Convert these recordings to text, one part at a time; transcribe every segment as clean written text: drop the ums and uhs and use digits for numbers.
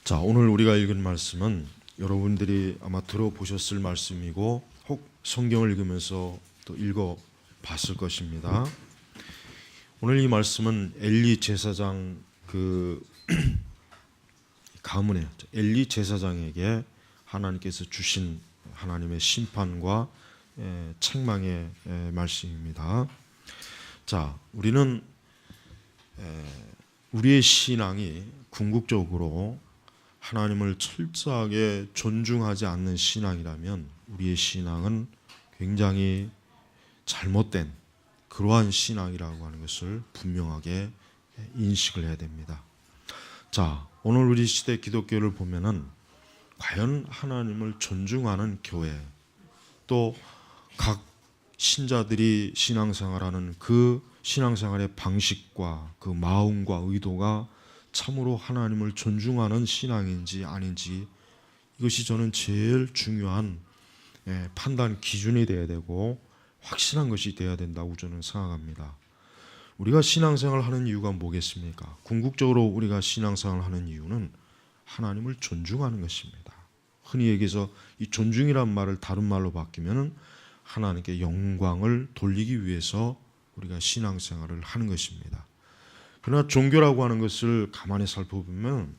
자, 오늘 우리가 읽은 말씀은 여러분들이 아마 들어보셨을 말씀이고 혹 성경을 읽으면서 또 읽어봤을 것입니다. 오늘 이 말씀은 엘리 제사장 가문의 엘리 제사장에게 하나님께서 주신 하나님의 심판과 책망의 말씀입니다. 자, 우리는 우리의 신앙이 궁극적으로 하나님을 철저하게 존중하지 않는 신앙이라면 우리의 신앙은 굉장히 잘못된 그러한 신앙이라고 하는 것을 분명하게 인식을 해야 됩니다. 자, 오늘 우리 시대 기독교를 보면은 과연 하나님을 존중하는 교회, 또 각 신자들이 신앙생활하는 그 신앙생활의 방식과 그 마음과 의도가 참으로 하나님을 존중하는 신앙인지 아닌지, 이것이 저는 제일 중요한 판단 기준이 되어야 되고 확실한 것이 되어야 된다고 저는 생각합니다. 우리가 신앙생활을 하는 이유가 뭐겠습니까? 궁극적으로 우리가 신앙생활을 하는 이유는 하나님을 존중하는 것입니다. 흔히 얘기해서 이 존중이란 말을 다른 말로 바뀌면 하나님께 영광을 돌리기 위해서 우리가 신앙생활을 하는 것입니다. 그러나 종교라고 하는 것을 가만히 살펴보면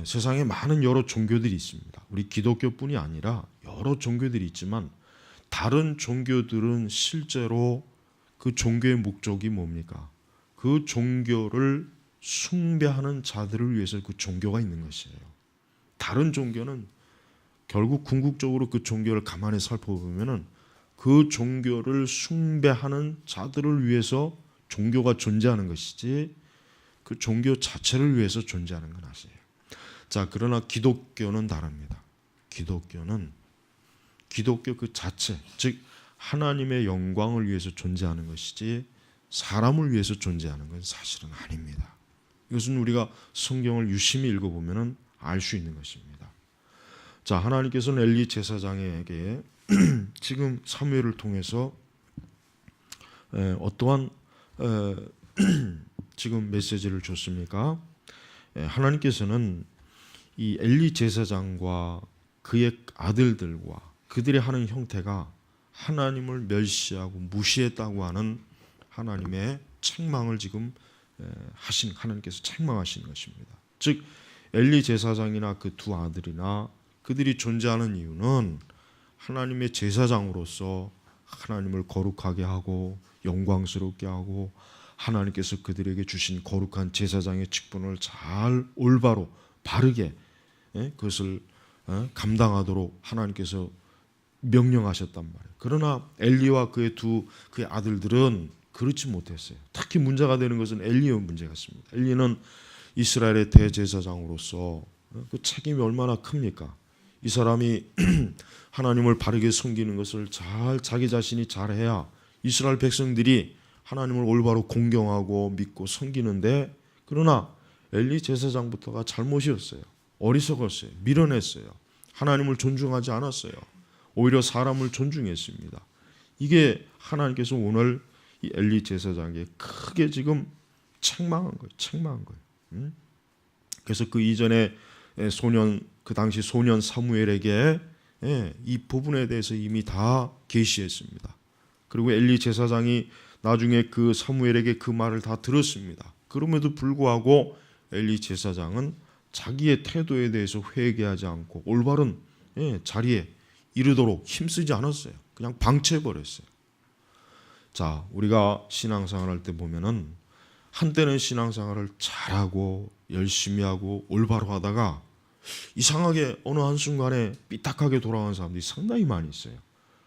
세상에 많은 여러 종교들이 있습니다. 우리 기독교뿐이 아니라 여러 종교들이 있지만 다른 종교들은 실제로 그 종교의 목적이 뭡니까? 그 종교를 숭배하는 자들을 위해서 그 종교가 있는 것이에요. 다른 종교는 결국 궁극적으로 그 종교를 가만히 살펴보면 그 종교를 숭배하는 자들을 위해서 종교가 존재하는 것이지 그 종교 자체를 위해서 존재하는 건 아니에요. 자, 그러나 기독교는 다릅니다. 기독교 그 자체, 즉 하나님의 영광을 위해서 존재하는 것이지 사람을 위해서 존재하는 건 사실은 아닙니다. 이것은 우리가 성경을 유심히 읽어보면 알 수 있는 것입니다. 자, 하나님께서는 엘리 제사장에게 지금 사무엘을 통해서 어떠한 지금 메시지를 줬습니까? 하나님께서는 이 엘리 제사장과 그의 아들들과 그들이 하는 형태가 하나님을 멸시하고 무시했다고 하는 하나님의 책망을 지금 하나님께서 책망하시는 것입니다. 즉 엘리 제사장이나 그 두 아들이나 그들이 존재하는 이유는 하나님의 제사장으로서 하나님을 거룩하게 하고 영광스럽게 하고 하나님께서 그들에게 주신 거룩한 제사장의 직분을 잘 올바로 바르게 그것을 감당하도록 하나님께서 명령하셨단 말이에요. 그러나 엘리와 그의 아들들은 그렇지 못했어요. 특히 문제가 되는 것은 엘리의 문제가 있습니다. 엘리는 이스라엘의 대제사장으로서 그 책임이 얼마나 큽니까? 이 사람이 하나님을 바르게 섬기는 것을 자기 자신이 잘해야 이스라엘 백성들이 하나님을 올바로 공경하고 믿고 섬기는데, 그러나 엘리 제사장부터가 잘못이었어요. 어리석었어요. 밀어냈어요. 하나님을 존중하지 않았어요. 오히려 사람을 존중했습니다. 이게 하나님께서 오늘 이 엘리 제사장에게 크게 지금 책망한 거예요. 그래서 그 이전에 그 당시 소년 사무엘에게 이 부분에 대해서 이미 다 계시했습니다. 그리고 엘리 제사장이 나중에 그 사무엘에게 그 말을 다 들었습니다. 그럼에도 불구하고 엘리 제사장은 자기의 태도에 대해서 회개하지 않고 올바른 자리에 이르도록 힘쓰지 않았어요. 그냥 방치해버렸어요. 자, 우리가 신앙생활할 때 보면은 한때는 신앙생활을 잘하고 열심히 하고 올바로 하다가 이상하게 어느 한순간에 삐딱하게 돌아가는 사람들이 상당히 많이 있어요.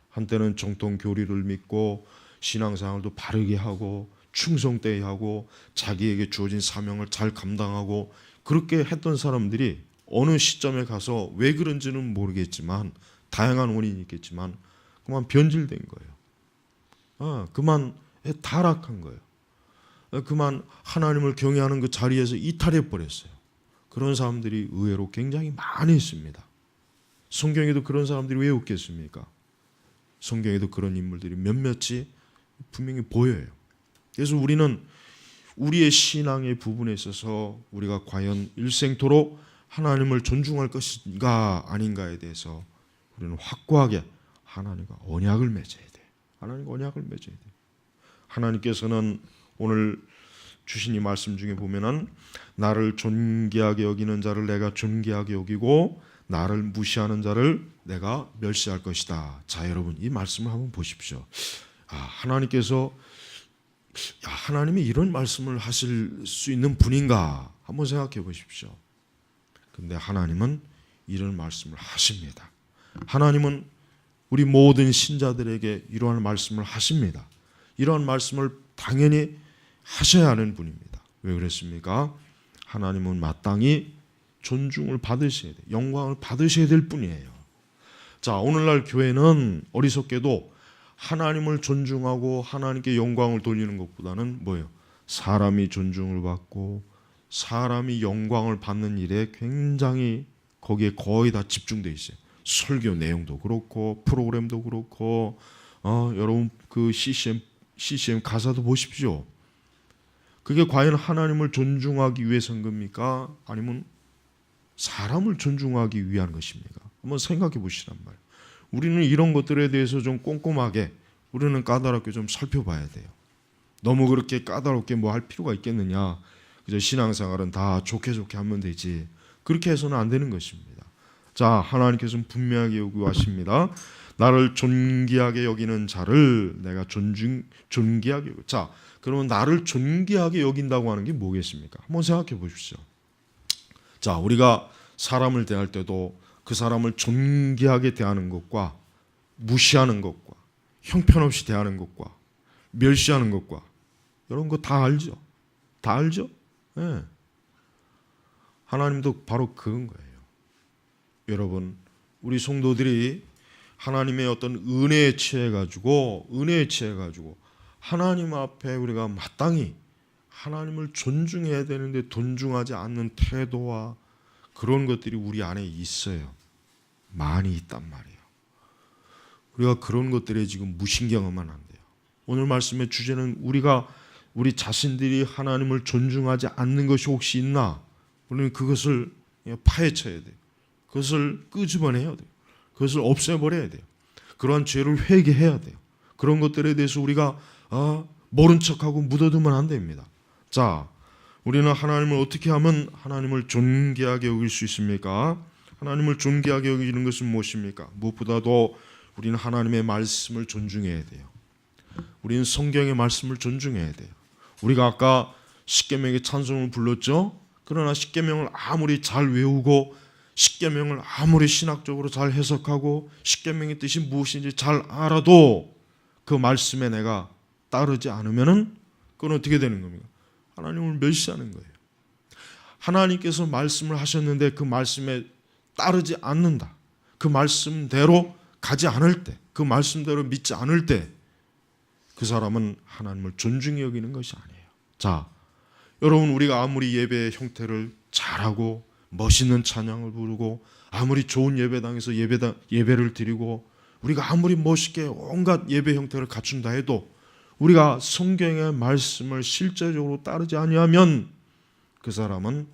한때는 정통 교리를 믿고 신앙생활도 바르게 하고 충성되게 하고 자기에게 주어진 사명을 잘 감당하고 그렇게 했던 사람들이 어느 시점에 가서 왜 그런지는 모르겠지만 다양한 원인이 있겠지만 그만 변질된 거예요. 그만 타락한 거예요. 그만 하나님을 경외하는 그 자리에서 이탈해 버렸어요. 그런 사람들이 의외로 굉장히 많이 있습니다. 성경에도 그런 사람들이 왜 없겠습니까? 성경에도 그런 인물들이 몇몇이 분명히 보여요. 그래서 우리는 우리의 신앙의 부분에 있어서 우리가 과연 일생토록 하나님을 존중할 것인가 아닌가에 대해서 우리는 확고하게 하나님과 언약을 맺어야 돼. 하나님과 언약을 맺어야 돼. 하나님께서는 오늘 주신 이 말씀 중에 보면은 나를 존귀하게 여기는 자를 내가 존귀하게 여기고 나를 무시하는 자를 내가 멸시할 것이다. 자, 여러분 이 말씀을 한번 보십시오. 하나님께서 하나님이 이런 말씀을 하실 수 있는 분인가 한번 생각해 보십시오. 근데 하나님은 이런 말씀을 하십니다. 하나님은 우리 모든 신자들에게 이러한 말씀을 하십니다. 이러한 말씀을 당연히 하셔야 하는 분입니다. 왜 그랬습니까? 하나님은 마땅히 존중을 받으셔야 돼요. 영광을 받으셔야 될 분이에요. 자, 오늘날 교회는 어리석게도 하나님을 존중하고 하나님께 영광을 돌리는 것보다는 뭐예요? 사람이 존중을 받고 사람이 영광을 받는 일에 굉장히 거기에 거의 다 집중되어 있어요. 설교 내용도 그렇고 프로그램도 그렇고 여러분 그 CCM 가사도 보십시오. 그게 과연 하나님을 존중하기 위해서인 겁니까? 아니면 사람을 존중하기 위한 것입니까? 한번 생각해 보시란 말이에요. 우리는 이런 것들에 대해서 좀 꼼꼼하게 우리는 까다롭게 좀 살펴봐야 돼요. 너무 그렇게 까다롭게 뭐 할 필요가 있겠느냐. 그저 신앙생활은 다 좋게 하면 되지. 그렇게 해서는 안 되는 것입니다. 자, 하나님께서는 분명하게 요구하십니다. 나를 존귀하게 여기는 자를 내가 존귀하게 여기. 자, 그러면 나를 존귀하게 여긴다고 하는 게 뭐겠습니까? 한번 생각해 보십시오. 자, 우리가 사람을 대할 때도 그 사람을 존귀하게 대하는 것과 무시하는 것과 형편없이 대하는 것과 멸시하는 것과 이런 거 다 알죠? 다 알죠? 네. 하나님도 바로 그런 거예요. 여러분, 우리 성도들이 하나님의 어떤 은혜에 취해가지고 하나님 앞에 우리가 마땅히 하나님을 존중해야 되는데 존중하지 않는 태도와 그런 것들이 우리 안에 있어요. 많이 있단 말이에요. 우리가 그런 것들에 지금 무신경하면 안 돼요. 오늘 말씀의 주제는 우리 자신들이 하나님을 존중하지 않는 것이 혹시 있나? 우리는 그것을 파헤쳐야 돼요. 그것을 끄집어내야 돼요. 그것을 없애버려야 돼요. 그러한 죄를 회개해야 돼요. 그런 것들에 대해서 우리가 모른 척하고 묻어두면 안 됩니다. 자, 우리는 하나님을 어떻게 하면 하나님을 존귀하게 여길 수 있습니까? 하나님을 존귀하게 여기는 것은 무엇입니까? 무엇보다도 우리는 하나님의 말씀을 존중해야 돼요. 우리는 성경의 말씀을 존중해야 돼요. 우리가 아까 십계명의 찬송을 불렀죠. 그러나 십계명을 아무리 잘 외우고 십계명을 아무리 신학적으로 잘 해석하고 십계명의 뜻이 무엇인지 잘 알아도 그 말씀에 내가 따르지 않으면은 그건 어떻게 되는 겁니까? 하나님을 멸시하는 거예요. 하나님께서 말씀을 하셨는데 그 말씀에 따르지 않는다. 그 말씀대로 가지 않을 때, 그 말씀대로 믿지 않을 때 그 사람은 하나님을 존중히 여기는 것이 아니에요. 자, 여러분 우리가 아무리 예배의 형태를 잘하고 멋있는 찬양을 부르고 아무리 좋은 예배당에서 예배를 드리고 우리가 아무리 멋있게 온갖 예배 형태를 갖춘다 해도 우리가 성경의 말씀을 실제적으로 따르지 아니하면 그 사람은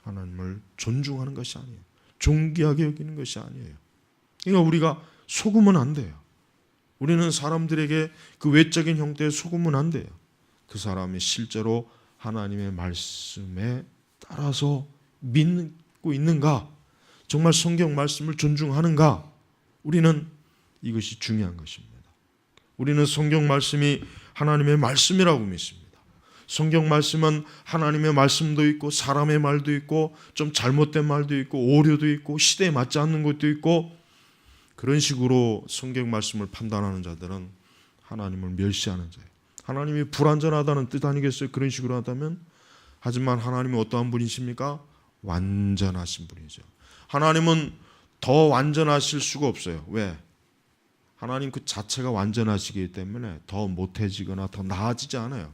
하나님을 존중하는 것이 아니에요. 존귀하게 여기는 것이 아니에요. 그러니까 우리가 속으면 안 돼요. 우리는 사람들에게 그 외적인 형태에 속으면 안 돼요. 그 사람이 실제로 하나님의 말씀에 따라서 믿고 있는가? 정말 성경 말씀을 존중하는가? 우리는 이것이 중요한 것입니다. 우리는 성경 말씀이 하나님의 말씀이라고 믿습니다. 성경 말씀은 하나님의 말씀도 있고 사람의 말도 있고 좀 잘못된 말도 있고 오류도 있고 시대에 맞지 않는 것도 있고 그런 식으로 성경 말씀을 판단하는 자들은 하나님을 멸시하는 자예요. 하나님이 불완전하다는 뜻 아니겠어요? 그런 식으로 하다면. 하지만 하나님이 어떠한 분이십니까? 완전하신 분이죠. 하나님은 더 완전하실 수가 없어요. 왜? 하나님 그 자체가 완전하시기 때문에 더 못해지거나 더 나아지지 않아요.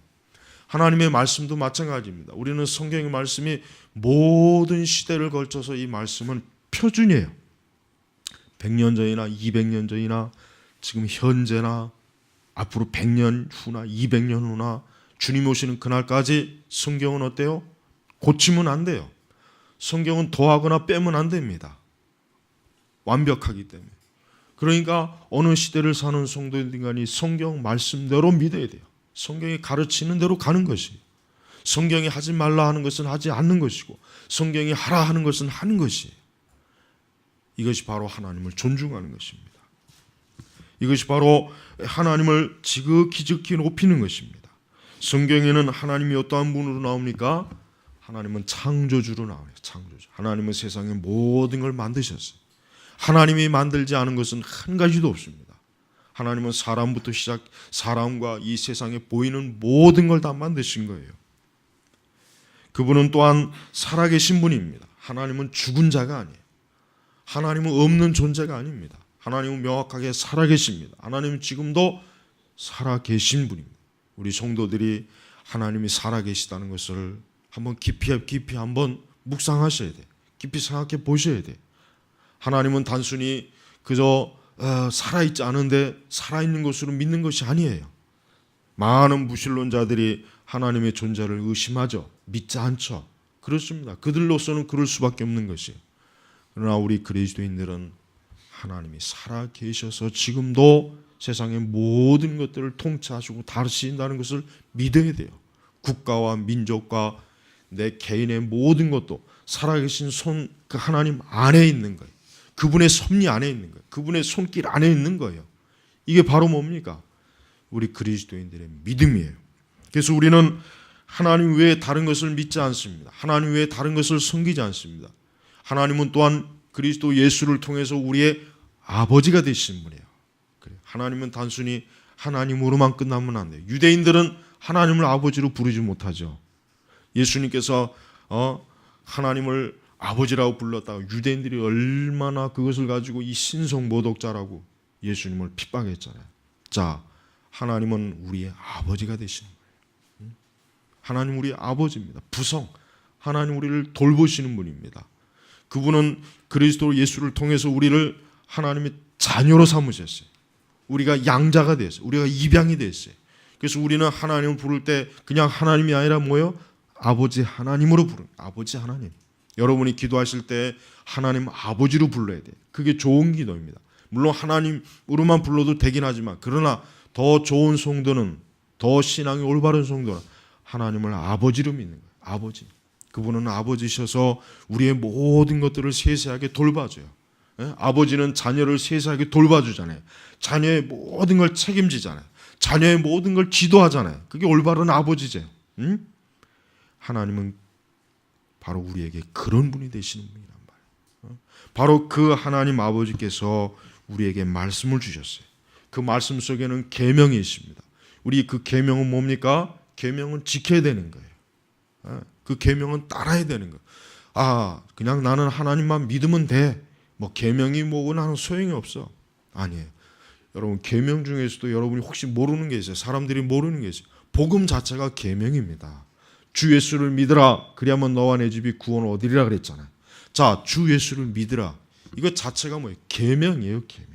하나님의 말씀도 마찬가지입니다. 우리는 성경의 말씀이 모든 시대를 걸쳐서 이 말씀은 표준이에요. 100년 전이나 200년 전이나 지금 현재나 앞으로 100년 후나 200년 후나 주님 오시는 그날까지 성경은 어때요? 고치면 안 돼요. 성경은 더하거나 빼면 안 됩니다. 완벽하기 때문에. 그러니까 어느 시대를 사는 성도인간이 성경 말씀대로 믿어야 돼요. 성경이 가르치는 대로 가는 것이에요. 성경이 하지 말라 하는 것은 하지 않는 것이고 성경이 하라 하는 것은 하는 것이에요. 이것이 바로 하나님을 존중하는 것입니다. 이것이 바로 하나님을 지극히 높이는 것입니다. 성경에는 하나님이 어떠한 분으로 나옵니까? 하나님은 창조주로 나와요. 창조주. 하나님은 세상의 모든 걸 만드셨어요. 하나님이 만들지 않은 것은 한 가지도 없습니다. 하나님은 사람부터 시작, 사람과 이 세상에 보이는 모든 걸 다 만드신 거예요. 그분은 또한 살아계신 분입니다. 하나님은 죽은 자가 아니에요. 하나님은 없는 존재가 아닙니다. 하나님은 명확하게 살아계십니다. 하나님은 지금도 살아계신 분입니다. 우리 성도들이 하나님이 살아계시다는 것을 한번 깊이 한번 묵상하셔야 돼요. 깊이 생각해 보셔야 돼요. 하나님은 단순히 그저 살아있지 않은데 살아있는 것으로 믿는 것이 아니에요. 많은 무신론자들이 하나님의 존재를 의심하죠. 믿지 않죠. 그렇습니다. 그들로서는 그럴 수밖에 없는 것이에요. 그러나 우리 그리스도인들은 하나님이 살아계셔서 지금도 세상의 모든 것들을 통치하시고 다스린다는 것을 믿어야 돼요. 국가와 민족과 내 개인의 모든 것도 살아계신 그 하나님 안에 있는 거예요. 그분의 섭리 안에 있는 거예요. 그분의 손길 안에 있는 거예요. 이게 바로 뭡니까? 우리 그리스도인들의 믿음이에요. 그래서 우리는 하나님 외에 다른 것을 믿지 않습니다. 하나님 외에 다른 것을 섬기지 않습니다. 하나님은 또한 그리스도 예수를 통해서 우리의 아버지가 되신 분이에요. 하나님은 단순히 하나님으로만 끝나면 안 돼요. 유대인들은 하나님을 아버지로 부르지 못하죠. 예수님께서 하나님을 아버지라고 불렀다고 유대인들이 얼마나 그것을 가지고 이 신성 모독자라고 예수님을 핍박했잖아요. 자, 하나님은 우리의 아버지가 되시는 거예요. 하나님 우리의 아버지입니다. 부성, 하나님 우리를 돌보시는 분입니다. 그분은 그리스도 예수를 통해서 우리를 하나님의 자녀로 삼으셨어요. 우리가 양자가 됐어요. 우리가 입양이 됐어요. 그래서 우리는 하나님을 부를 때 그냥 하나님이 아니라 뭐예요? 아버지 하나님으로 부르는 아버지 하나님. 여러분이 기도하실 때 하나님 아버지로 불러야 돼요. 그게 좋은 기도입니다. 물론 하나님으로만 불러도 되긴 하지만 그러나 더 좋은 성도는 더 신앙이 올바른 성도는 하나님을 아버지로 믿는 거예요. 아버지. 그분은 아버지셔서 우리의 모든 것들을 세세하게 돌봐줘요. 아버지는 자녀를 세세하게 돌봐주잖아요. 자녀의 모든 걸 책임지잖아요. 자녀의 모든 걸 지도하잖아요. 그게 올바른 아버지죠. 하나님은 바로 우리에게 그런 분이 되시는 분이란 말이에요. 바로 그 하나님 아버지께서 우리에게 말씀을 주셨어요. 그 말씀 속에는 계명이 있습니다. 우리 그 계명은 뭡니까? 계명은 지켜야 되는 거예요. 그 계명은 따라야 되는 거예요. 그냥 나는 하나님만 믿으면 돼. 뭐 계명이 뭐고 나는 소용이 없어. 아니에요. 여러분 계명 중에서도 여러분이 혹시 모르는 게 있어요. 사람들이 모르는 게 있어요. 복음 자체가 계명입니다. 주 예수를 믿으라. 그리하면 너와 내 집이 구원을 얻으리라 그랬잖아요. 자, 주 예수를 믿으라. 이거 자체가 뭐예요? 계명이에요, 계명.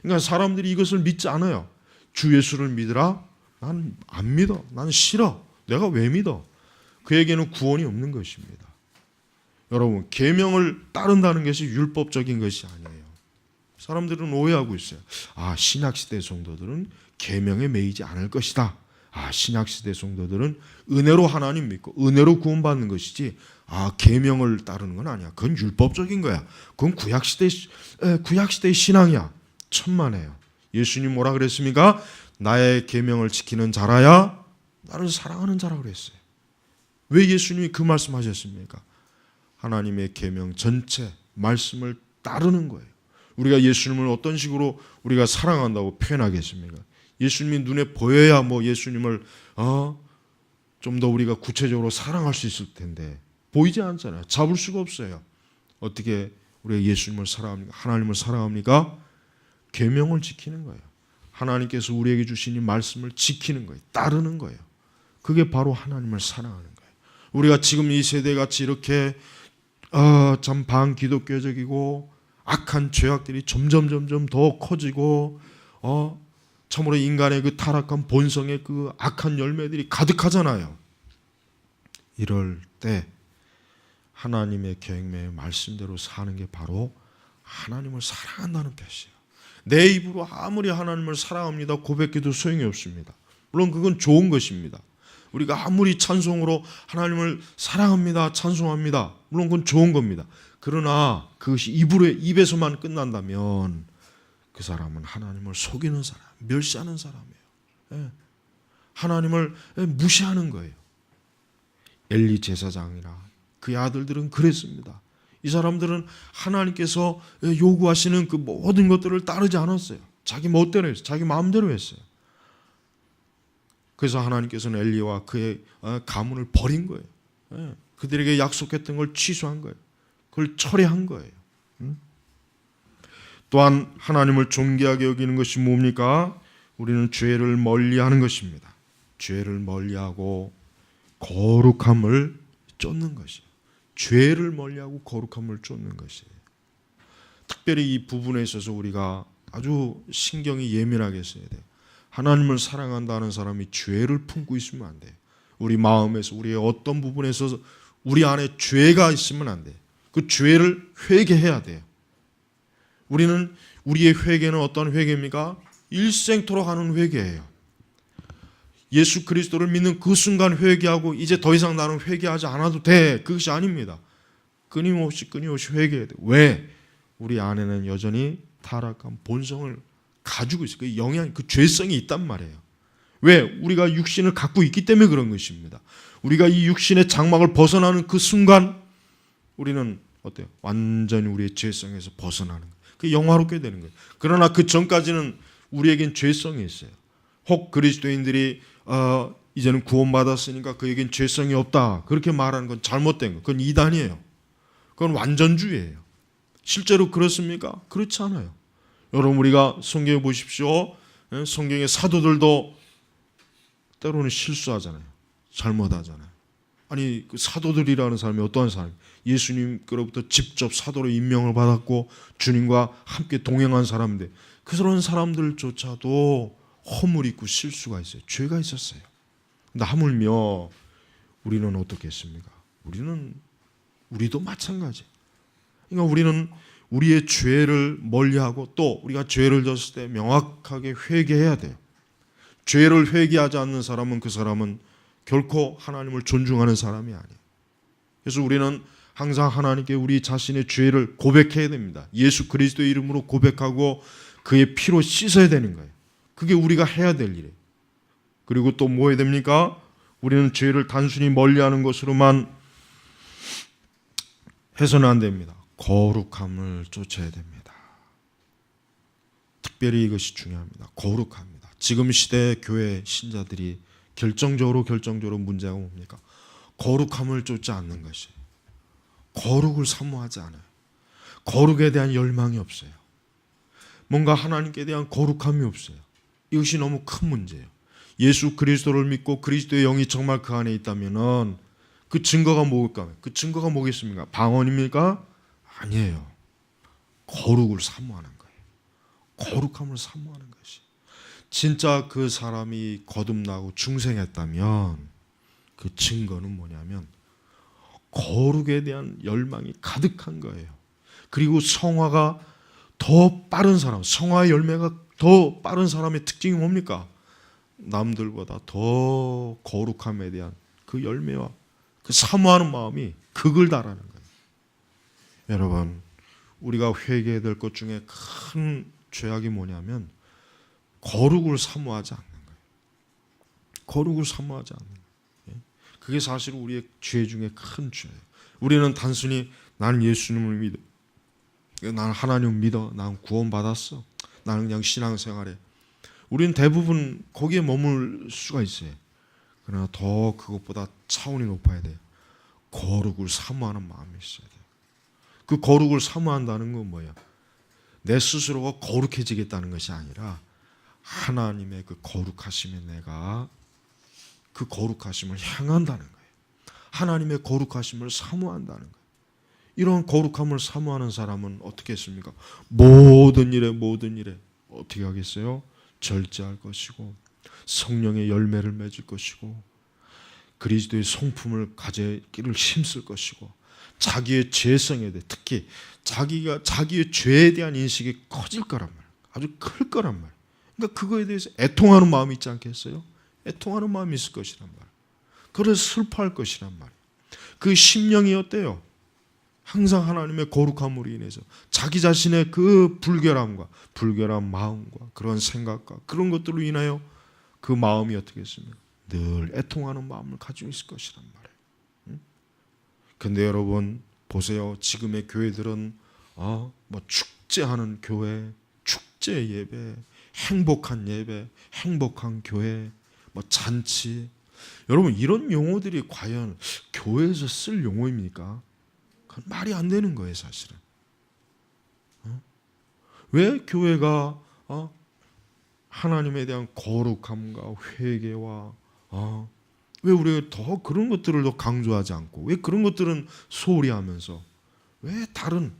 그러니까 사람들이 이것을 믿지 않아요. 주 예수를 믿으라. 난 안 믿어. 난 싫어. 내가 왜 믿어? 그에게는 구원이 없는 것입니다. 여러분, 계명을 따른다는 것이 율법적인 것이 아니에요. 사람들은 오해하고 있어요. 신약시대 성도들은 계명에 매이지 않을 것이다. 신약시대 성도들은 은혜로 하나님 믿고 은혜로 구원받는 것이지 계명을 따르는 건 아니야. 그건 율법적인 거야. 그건 구약시대의 신앙이야. 천만에요. 예수님 뭐라 그랬습니까? 나의 계명을 지키는 자라야 나를 사랑하는 자라 그랬어요. 왜 예수님이 그 말씀하셨습니까? 하나님의 계명 전체 말씀을 따르는 거예요. 우리가 예수님을 어떤 식으로 우리가 사랑한다고 표현하겠습니까? 예수님이 눈에 보여야 뭐 예수님을 좀 더 우리가 구체적으로 사랑할 수 있을 텐데 보이지 않잖아요. 잡을 수가 없어요. 어떻게 우리가 예수님을 사랑합니까? 하나님을 사랑합니까? 계명을 지키는 거예요. 하나님께서 우리에게 주신 이 말씀을 지키는 거예요. 따르는 거예요. 그게 바로 하나님을 사랑하는 거예요. 우리가 지금 이 세대같이 이렇게 참 반기독교적이고 악한 죄악들이 점점 더 커지고 참으로 인간의 그 타락한 본성의 그 악한 열매들이 가득하잖아요. 이럴 때 하나님의 계획의 말씀대로 사는 게 바로 하나님을 사랑한다는 표시예요. 내 입으로 아무리 하나님을 사랑합니다 고백해도 소용이 없습니다. 물론 그건 좋은 것입니다. 우리가 아무리 찬송으로 하나님을 사랑합니다 찬송합니다, 물론 그건 좋은 겁니다. 그러나 그것이 입에서만 끝난다면 그 사람은 하나님을 속이는 사람, 멸시하는 사람이에요. 하나님을 무시하는 거예요. 엘리 제사장이나 그의 아들들은 그랬습니다. 이 사람들은 하나님께서 요구하시는 그 모든 것들을 따르지 않았어요. 자기 멋대로 했어요. 자기 마음대로 했어요. 그래서 하나님께서는 엘리와 그의 가문을 버린 거예요. 그들에게 약속했던 걸 취소한 거예요. 그걸 철회한 거예요. 또한 하나님을 존귀하게 여기는 것이 뭡니까? 우리는 죄를 멀리하는 것입니다. 죄를 멀리하고 거룩함을 쫓는 것이에요. 죄를 멀리하고 거룩함을 쫓는 것이에요. 특별히 이 부분에 있어서 우리가 아주 신경이 예민하게 써야 돼요. 하나님을 사랑한다는 사람이 죄를 품고 있으면 안 돼요. 우리 마음에서, 우리의 어떤 부분에서 우리 안에 죄가 있으면 안 돼요. 그 죄를 회개해야 돼요. 우리는 우리의 회개는 어떤 회개입니까? 일생토록 하는 회개예요. 예수 그리스도를 믿는 그 순간 회개하고 이제 더 이상 나는 회개하지 않아도 돼, 그것이 아닙니다. 끊임없이 회개해야 돼요. 왜? 우리 안에는 여전히 타락한 본성을 가지고 있어요. 그 영향, 그 죄성이 있단 말이에요. 왜? 우리가 육신을 갖고 있기 때문에 그런 것입니다. 우리가 이 육신의 장막을 벗어나는 그 순간 우리는 어때요? 완전히 우리의 죄성에서 벗어나는 거예요. 그 영화롭게 되는 거예요. 그러나 그 전까지는 우리에겐 죄성이 있어요. 혹 그리스도인들이 이제는 구원받았으니까 그에겐 죄성이 없다, 그렇게 말하는 건 잘못된 거. 그건 이단이에요. 그건 완전주의예요. 실제로 그렇습니까? 그렇지 않아요. 여러분, 우리가 성경에 보십시오. 성경의 사도들도 때로는 실수하잖아요. 잘못하잖아요. 아니, 그 사도들이라는 사람이 어떠한 사람이 예수님께로부터 직접 사도로 임명을 받았고 주님과 함께 동행한 사람인데 그런 사람들조차도 허물 있고 실수가 있어요. 죄가 있었어요. 근데 하물며 우리는 어떻게 했습니까? 우리도 마찬가지예요. 그러니까 우리는 우리의 죄를 멀리하고 또 우리가 죄를 졌을 때 명확하게 회개해야 돼요. 죄를 회개하지 않는 사람은 그 사람은 결코 하나님을 존중하는 사람이 아니에요. 그래서 우리는 항상 하나님께 우리 자신의 죄를 고백해야 됩니다. 예수 그리스도의 이름으로 고백하고 그의 피로 씻어야 되는 거예요. 그게 우리가 해야 될 일이에요. 그리고 또 뭐 해야 됩니까? 우리는 죄를 단순히 멀리하는 것으로만 해서는 안 됩니다. 거룩함을 쫓아야 됩니다. 특별히 이것이 중요합니다. 거룩합니다. 지금 시대 교회 신자들이 결정적으로 문제가 뭡니까? 거룩함을 쫓지 않는 것이에요. 거룩을 사모하지 않아요. 거룩에 대한 열망이 없어요. 뭔가 하나님께 대한 거룩함이 없어요. 이것이 너무 큰 문제예요. 예수 그리스도를 믿고 그리스도의 영이 정말 그 안에 있다면 그 증거가 뭘까? 그 증거가 뭐겠습니까? 방언입니까? 아니에요. 거룩을 사모하는 거예요. 거룩함을 사모하는 것이. 진짜 그 사람이 거듭나고 중생했다면 그 증거는 뭐냐면 거룩에 대한 열망이 가득한 거예요. 그리고 성화가 더 빠른 사람, 성화의 열매가 더 빠른 사람의 특징이 뭡니까? 남들보다 더 거룩함에 대한 그 열매와 그 사모하는 마음이 극을 달하는 거예요. 여러분, 우리가 회개해야 될 것 중에 큰 죄악이 뭐냐면 거룩을 사모하지 않는 거예요. 거룩을 사모하지 않는 거예요. 그게 사실 우리의 죄 중에 큰 죄예요. 우리는 단순히 나는 예수님을 믿어, 나는 하나님을 믿어, 나는 구원받았어, 나는 그냥 신앙생활해. 우리는 대부분 거기에 머물 수가 있어요. 그러나 더 그것보다 차원이 높아야 돼요. 거룩을 사모하는 마음이 있어야 돼요. 그 거룩을 사모한다는 건 뭐야? 내 스스로가 거룩해지겠다는 것이 아니라 하나님의 그 거룩하심에 내가 그 거룩하심을 향한다는 거예요. 하나님의 거룩하심을 사모한다는 거예요. 이런 거룩함을 사모하는 사람은 어떻게 했습니까? 모든 일에 어떻게 하겠어요? 절제할 것이고 성령의 열매를 맺을 것이고 그리스도의 성품을 가지기를 힘쓸 것이고 자기의 죄성에 대해, 특히 자기의 죄에 대한 인식이 커질 거란 말이에요. 아주 클 거란 말이에요. 그러니까 그거에 대해서 애통하는 마음이 있지 않겠어요? 애통하는 마음이 있을 것이란 말이에요. 그래서 슬퍼할 것이란 말이에요. 그 심령이 어때요? 항상 하나님의 거룩함으로 인해서 자기 자신의 그 불결한 마음과 그런 생각과 그런 것들로 인하여 그 마음이 어떻게 했습니까? 늘 애통하는 마음을 가지고 있을 것이란 말이에요. 근데 여러분 보세요. 지금의 교회들은 뭐 축제하는 교회, 축제 예배, 행복한 예배, 행복한 교회, 뭐 잔치. 여러분 이런 용어들이 과연 교회에서 쓸 용어입니까? 그건 말이 안 되는 거예요, 사실은. 왜 교회가 하나님에 대한 거룩함과 회개와 왜 우리가 더 그런 것들을 더 강조하지 않고 왜 그런 것들은 소홀히 하면서 왜 다른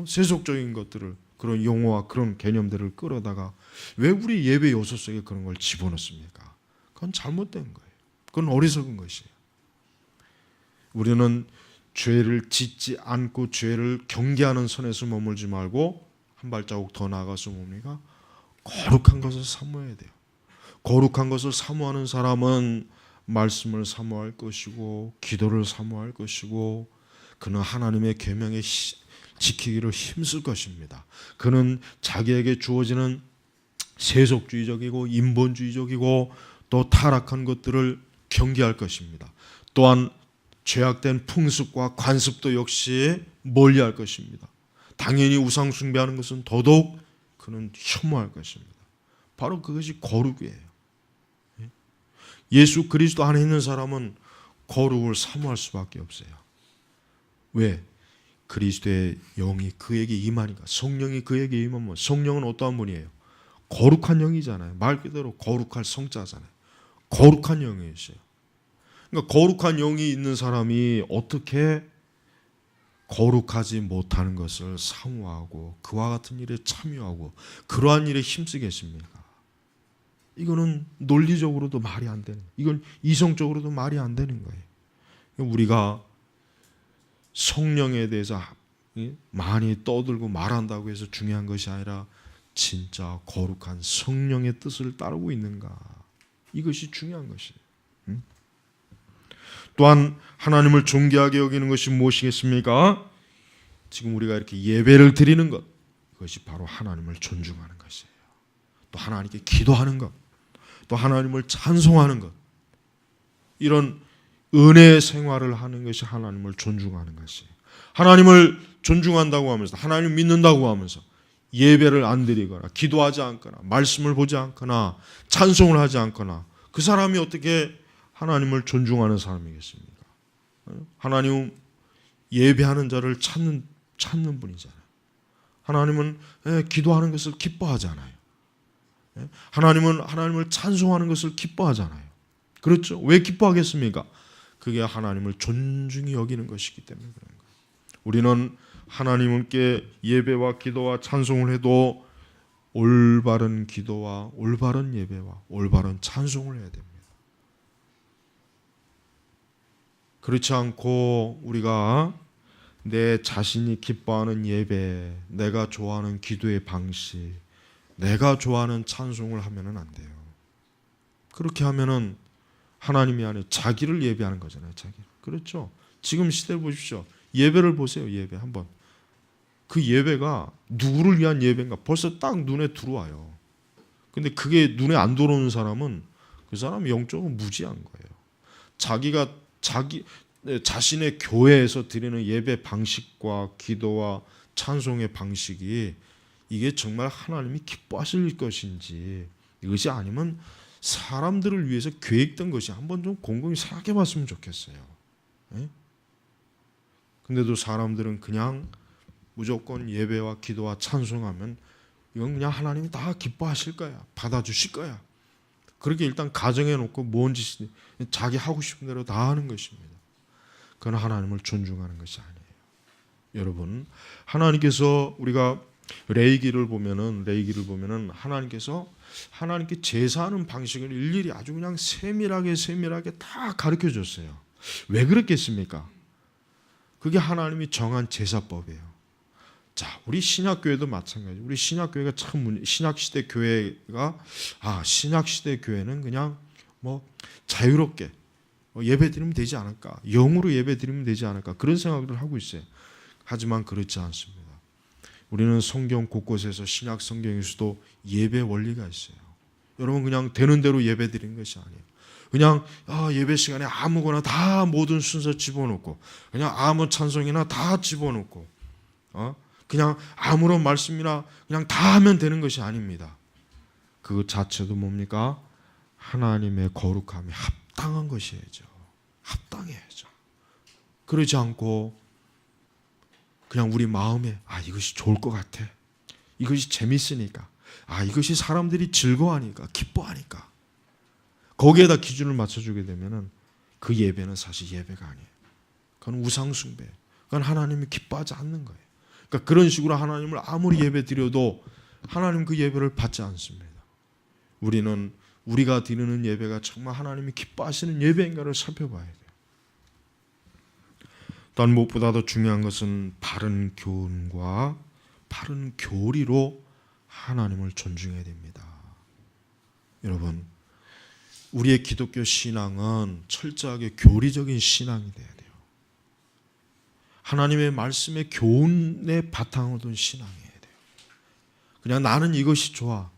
세속적인 것들을 그런 용어와 그런 개념들을 끌어다가 왜 우리 예배 요소 속에 그런 걸 집어넣습니까? 그건 잘못된 거예요. 그건 어리석은 것이에요. 우리는 죄를 짓지 않고 죄를 경계하는 선에서 머물지 말고 한 발자국 더 나아가서 뭡니까? 거룩한 것을 사모해야 돼요. 거룩한 것을 사모하는 사람은 말씀을 사모할 것이고 기도를 사모할 것이고 그는 하나님의 계명에 지키기를 힘쓸 것입니다. 그는 자기에게 주어지는 세속주의적이고 인본주의적이고 또 타락한 것들을 경계할 것입니다. 또한 죄악된 풍습과 관습도 역시 멀리할 것입니다. 당연히 우상 숭배하는 것은 더더욱 그는 혐오할 것입니다. 바로 그것이 거룩이에요. 예수 그리스도 안에 있는 사람은 거룩을 사모할 수밖에 없어요. 왜? 그리스도의 영이 그에게 임하니까. 성령이 그에게 임하면 성령은 어떠한 분이에요? 거룩한 영이잖아요. 말 그대로 거룩할 성자잖아요. 거룩한 영이시에요. 그러니까 거룩한 영이 있는 사람이 어떻게 거룩하지 못하는 것을 사모하고 그와 같은 일에 참여하고 그러한 일에 힘쓰겠습니까? 이거는 논리적으로도 말이 안 되는, 이건 이성적으로도 말이 안 되는 거예요. 우리가 성령에 대해서 많이 떠들고 말한다고 해서 중요한 것이 아니라 진짜 거룩한 성령의 뜻을 따르고 있는가, 이것이 중요한 것이에요. 또한 하나님을 존귀하게 여기는 것이 무엇이겠습니까? 지금 우리가 이렇게 예배를 드리는 것, 그것이 바로 하나님을 존중하는 것이에요. 또 하나님께 기도하는 것, 또 하나님을 찬송하는 것, 이런 은혜의 생활을 하는 것이 하나님을 존중하는 것이에요. 하나님을 존중한다고 하면서, 하나님을 믿는다고 하면서 예배를 안 드리거나 기도하지 않거나 말씀을 보지 않거나 찬송을 하지 않거나 그 사람이 어떻게 하나님을 존중하는 사람이겠습니까? 하나님은 예배하는 자를 찾는 분이잖아요. 하나님은 기도하는 것을 기뻐하잖아요. 하나님은 하나님을 찬송하는 것을 기뻐하잖아요. 그렇죠? 왜 기뻐하겠습니까? 그게 하나님을 존중히 여기는 것이기 때문에 그런 거예요. 우리는 하나님께 예배와 기도와 찬송을 해도 올바른 기도와 올바른 예배와 올바른 찬송을 해야 됩니다. 그렇지 않고 우리가 내 자신이 기뻐하는 예배, 내가 좋아하는 기도의 방식, 내가 좋아하는 찬송을 하면은 안 돼요. 그렇게 하면은 하나님이 아니라 자기를 예배하는 거잖아요. 자기. 그렇죠? 지금 시대를 보십시오. 예배를 보세요. 예배 한번. 그 예배가 누구를 위한 예배인가 벌써 딱 눈에 들어와요. 근데 그게 눈에 안 들어오는 사람은 그 사람이 영적으로 무지한 거예요. 자기가 자신의 교회에서 드리는 예배 방식과 기도와 찬송의 방식이 이게 정말 하나님이 기뻐하실 것인지, 이것이 아니면 사람들을 위해서 계획된 것이 한번 좀 곰곰이 생각해 봤으면 좋겠어요. 근데도 사람들은 그냥 무조건 예배와 기도와 찬송하면 이건 그냥 하나님이 다 기뻐하실 거야, 받아주실 거야, 그렇게 일단 가정해 놓고 뭔 짓이 자기 하고 싶은 대로 다 하는 것입니다. 그건 하나님을 존중하는 것이 아니에요. 여러분, 하나님께서 우리가 레위기를 보면은 하나님께 제사하는 방식을 일일이 아주 그냥 세밀하게 다 가르쳐 줬어요. 왜 그랬겠습니까? 그게 하나님이 정한 제사법이에요. 자, 우리 신약교회도 마찬가지. 우리 신약교회가 참 신약시대 교회가 신약시대 교회는 그냥 뭐 자유롭게 예배 드리면 되지 않을까, 영으로 예배 드리면 되지 않을까, 그런 생각을 하고 있어요. 하지만 그렇지 않습니다. 우리는 성경 곳곳에서 신약 성경에서도 예배 원리가 있어요. 여러분, 그냥 되는 대로 예배 드리는 것이 아니에요. 그냥 예배 시간에 아무거나 다 모든 순서 집어넣고, 그냥 아무 찬송이나 다 집어넣고, 그냥 아무런 말씀이나 그냥 다 하면 되는 것이 아닙니다. 그 자체도 뭡니까? 하나님의 거룩함에 합당한 것이야죠. 합당해야죠. 그러지 않고 그냥 우리 마음에 이것이 좋을 것 같아, 이것이 재밌으니까, 이것이 사람들이 즐거워하니까, 기뻐하니까, 거기에다 기준을 맞춰주게 되면은 그 예배는 사실 예배가 아니에요. 그건 우상숭배예요. 그건 하나님이 기뻐하지 않는 거예요. 그러니까 그런 식으로 하나님을 아무리 예배 드려도 하나님 그 예배를 받지 않습니다. 우리는 우리가 드리는 예배가 정말 하나님이 기뻐하시는 예배인가를 살펴봐야 돼요. 단 무엇보다도 중요한 것은 바른 교훈과 바른 교리로 하나님을 존중해야 됩니다. 여러분, 우리의 기독교 신앙은 철저하게 교리적인 신앙이 돼야 돼요. 하나님의 말씀의 교훈의 바탕을 둔 신앙이어야 돼요. 그냥 나는 이것이 좋아,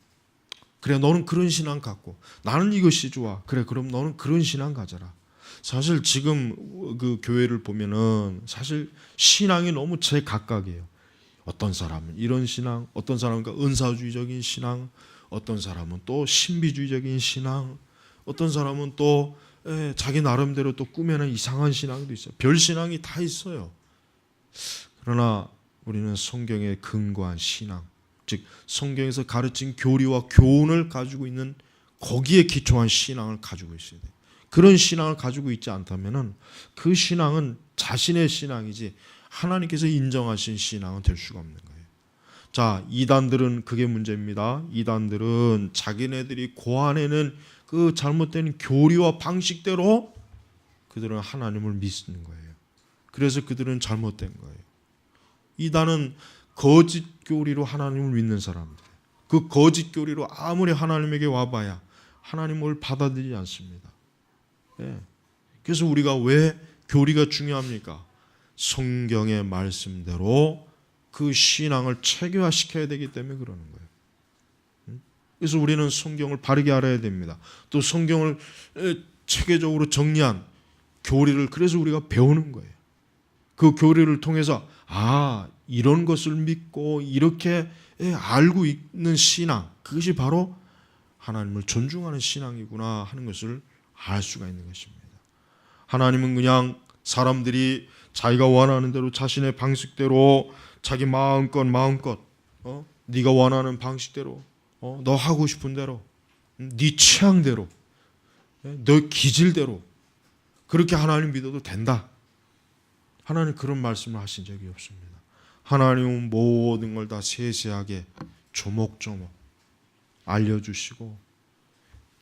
그래 너는 그런 신앙 갖고, 나는 이것이 좋아, 그래 그럼 너는 그런 신앙 가져라. 사실 지금 그 교회를 보면은 사실 신앙이 너무 제각각이에요. 어떤 사람은 이런 신앙, 어떤 사람은 은사주의적인 신앙, 어떤 사람은 또 신비주의적인 신앙, 어떤 사람은 또 자기 나름대로 또 꾸며낸 이상한 신앙도 있어요. 별 신앙이 다 있어요. 그러나 우리는 성경에 근거한 신앙, 즉 성경에서 가르친 교리와 교훈을 가지고 있는, 거기에 기초한 신앙을 가지고 있어야 돼요. 그런 신앙을 가지고 있지 않다면은 그 신앙은 자신의 신앙이지 하나님께서 인정하신 신앙은 될 수가 없는 거예요. 자, 이단들은 그게 문제입니다. 이단들은 자기네들이 고안해낸 그 잘못된 교리와 방식대로 그들은 하나님을 믿는 거예요. 그래서 그들은 잘못된 거예요. 이단은 거짓 교리로 하나님을 믿는 사람들, 그 거짓 교리로 아무리 하나님에게 와봐야 하나님을 받아들이지 않습니다. 그래서 우리가 왜 교리가 중요합니까? 성경의 말씀대로 그 신앙을 체계화시켜야 되기 때문에 그러는 거예요. 그래서 우리는 성경을 바르게 알아야 됩니다. 또 성경을 체계적으로 정리한 교리를 그래서 우리가 배우는 거예요. 그 교리를 통해서 이런 것을 믿고 이렇게 알고 있는 신앙, 그것이 바로 하나님을 존중하는 신앙이구나 하는 것을 알 수가 있는 것입니다. 하나님은 그냥 사람들이 자기가 원하는 대로 자신의 방식대로 자기 마음껏 네가 원하는 방식대로 너 하고 싶은 대로 네 취향대로 너 기질대로 그렇게 하나님 믿어도 된다. 하나님 그런 말씀을 하신 적이 없습니다. 하나님은 모든 걸 다 세세하게 조목조목 알려주시고